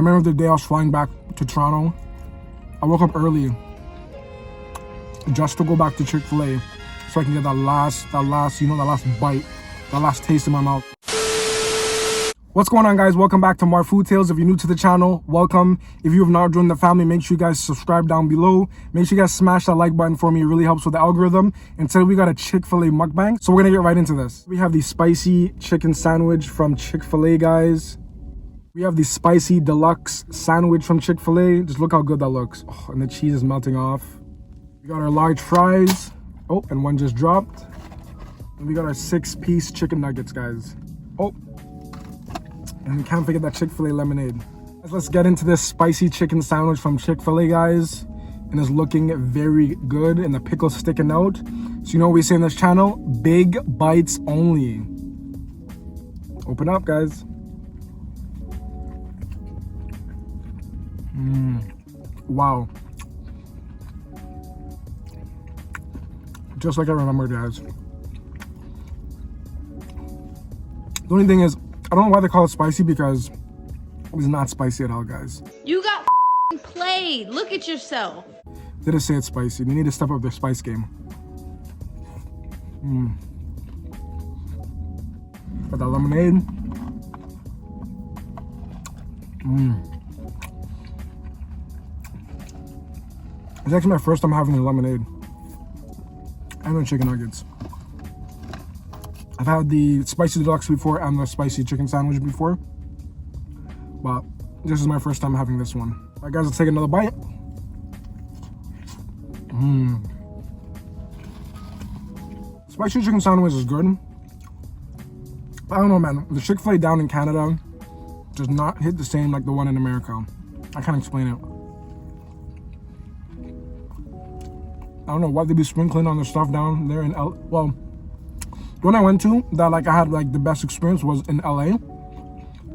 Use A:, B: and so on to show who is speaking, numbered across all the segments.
A: I remember the day I was flying back to Toronto. I woke up early just to go back to Chick-Fil-A so I can get that last bite, that last taste in my mouth. What's going on, guys? Welcome back to more Food Tales. If you're new to the channel, welcome. If you have not joined the family, make sure you guys subscribe down below. Make sure you guys smash that like button for me. It really helps with the algorithm. And today we got a Chick-fil-A mukbang, so we're gonna get right into this. We have the spicy chicken sandwich from Chick-fil-A, guys. We have the spicy deluxe sandwich from Chick-fil-A. Just look how good that looks. Oh, and the cheese is melting off. We got our large fries. Oh, and one just dropped. And we got our 6-piece chicken nuggets, guys. Oh, and we can't forget that Chick-fil-A lemonade. Let's get into this spicy chicken sandwich from Chick-fil-A, guys. And it's looking very good, and the pickle's sticking out. So you know what we say in this channel? Big bites only. Open up, guys. Wow. Just like I remembered, guys. The only thing is, I don't know why they call it spicy, because it's not spicy at all, guys.
B: You got played. Look at yourself.
A: They just say it's spicy. They need to step up their spice game. Got that lemonade. It's actually my first time having a lemonade and the chicken nuggets. I've had the spicy deluxe before and the spicy chicken sandwich before, but this is my first time having this one. All right, guys, let's take another bite. Spicy chicken sandwich is good. I don't know, man. The Chick-fil-A down in Canada does not hit the same like the one in America. I can't explain it. I don't know what they be sprinkling on their stuff down there in well, the one I went to that like I had like the best experience was in LA,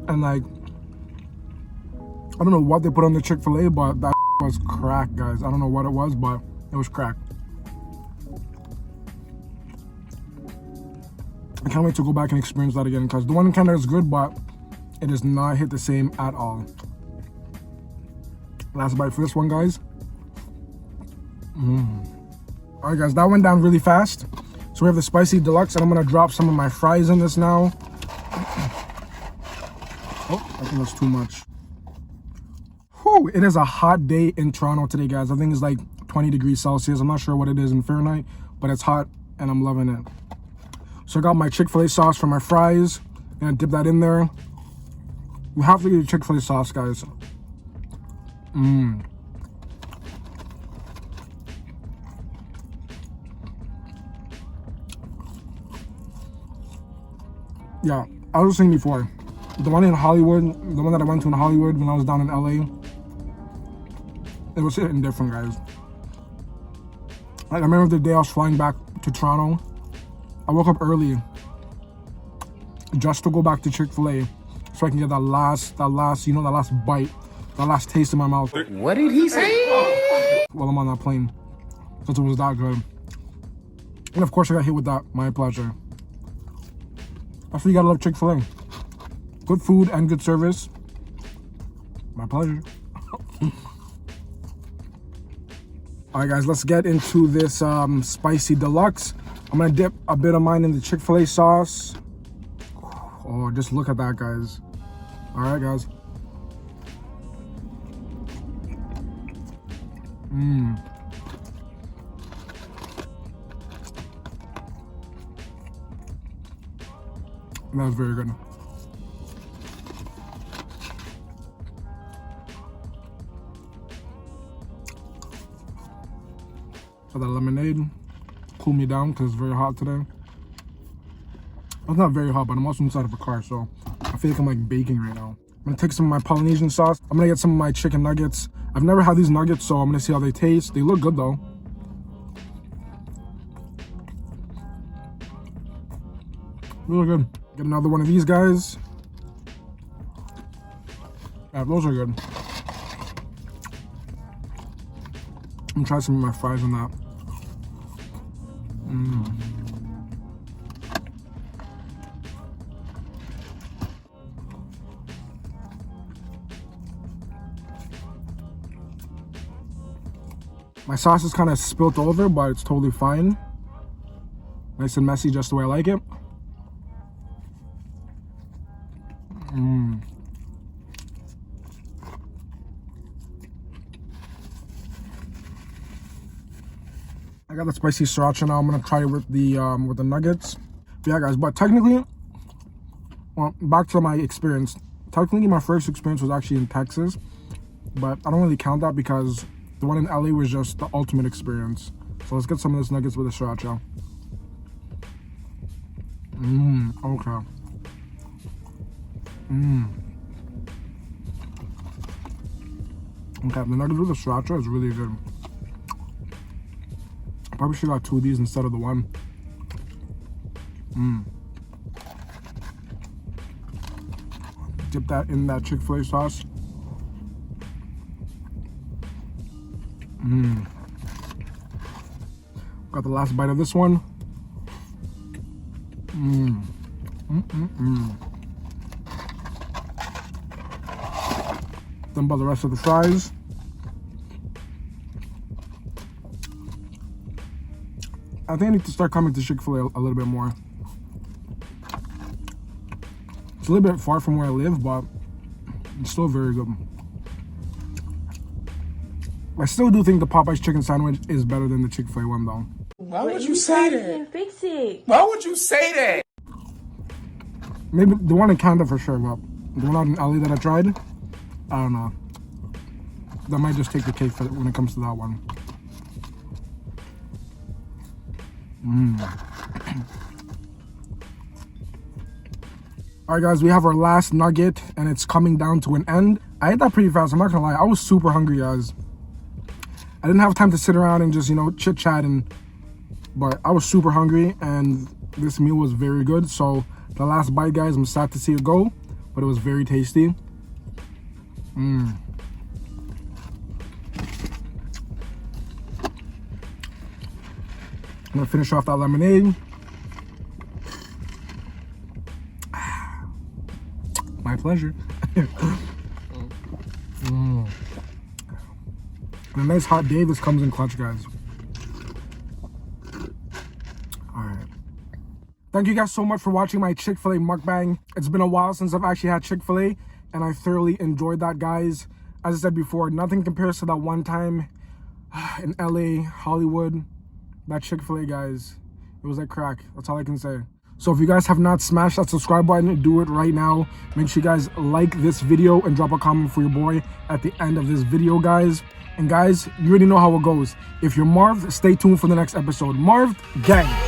A: and like I don't know what they put on the Chick-fil-A, but that was crack, guys. I don't know what it was, but it was crack. I can't wait to go back and experience that again, because the one in Canada is good, but it does not hit the same at all. Last bite for this one, guys. All right, guys, that went down really fast. So we have the spicy deluxe, and I'm gonna drop some of my fries in this now. Oh, I think that's too much. Whew, it is a hot day in Toronto today, guys. I think it's like 20 degrees Celsius. I'm not sure what it is in Fahrenheit, but it's hot and I'm loving it. So I got my Chick-fil-A sauce for my fries. I'm gonna dip that in there. You have to get your Chick-fil-A sauce, guys. Yeah, I was saying before, the one in Hollywood, the one that I went to in Hollywood when I was down in LA, it was hitting different, guys. Like, I remember the day I was flying back to Toronto. I woke up early just to go back to Chick-fil-A so I can get that last bite, that last taste in my mouth.
C: What did he say?
A: While I'm on that plane, because it was that good. And of course I got hit with that. My pleasure. That's what you gotta love Chick-fil-A. Good food and good service. My pleasure. Alright, guys, let's get into this spicy deluxe. I'm gonna dip a bit of mine in the Chick-fil-A sauce. Oh, just look at that, guys. Alright, guys. That was very good. So that lemonade cool me down because it's very hot today. It's not very hot, but I'm also inside of a car, so I feel like I'm like baking right now. I'm gonna take some of my Polynesian sauce. I'm gonna get some of my chicken nuggets. I've never had these nuggets, so I'm gonna see how they taste. They look good though. Really good. Get another one of these, guys. Yeah, those are good. I'm gonna try some of my fries on that. My sauce is kind of spilt over, but it's totally fine. Nice and messy, just the way I like it. I got the spicy sriracha now. I'm gonna try it with the nuggets. But yeah, guys. But technically, well, back to my experience. Technically, my first experience was actually in Texas, but I don't really count that because the one in LA was just the ultimate experience. So let's get some of those nuggets with the sriracha. Okay. Okay, the nuggets with the sriracha is really good. I probably should have got 2 of these instead of the one. Dip that in that Chick-Fil-A sauce. Got the last bite of this one. Then about the rest of the fries. I think I need to start coming to Chick-fil-A a little bit more. It's a little bit far from where I live, but it's still very good. I still do think the Popeye's chicken sandwich is better than the Chick-fil-A one, though.
C: Why would you say that?
B: Can't fix it.
C: Why would you say that?
A: Maybe the one in Canada for sure, but the one out in LA that I tried, I don't know. That might just take the cake for it when it comes to that one. Alright guys, we have our last nugget and it's coming down to an end. I ate that pretty fast, I'm not gonna lie. I was super hungry, guys. I didn't have time to sit around and just, chit chat, but I was super hungry and this meal was very good. So the last bite, guys, I'm sad to see it go, but it was very tasty. I'm gonna finish off that lemonade. My pleasure. And a nice hot day, this comes in clutch, guys. Alright. Thank you guys so much for watching my Chick-fil-A mukbang. It's been a while since I've actually had Chick-fil-A, and I thoroughly enjoyed that, guys. As I said before, nothing compares to that one time in LA, Hollywood. That Chick-fil-A, guys, it was like crack. That's all I can say. So if you guys have not smashed that subscribe button, do it right now. Make sure you guys like this video and drop a comment for your boy at the end of this video, guys. And guys, you already know how it goes. If you're Marv, stay tuned for the next episode. Marv, gang.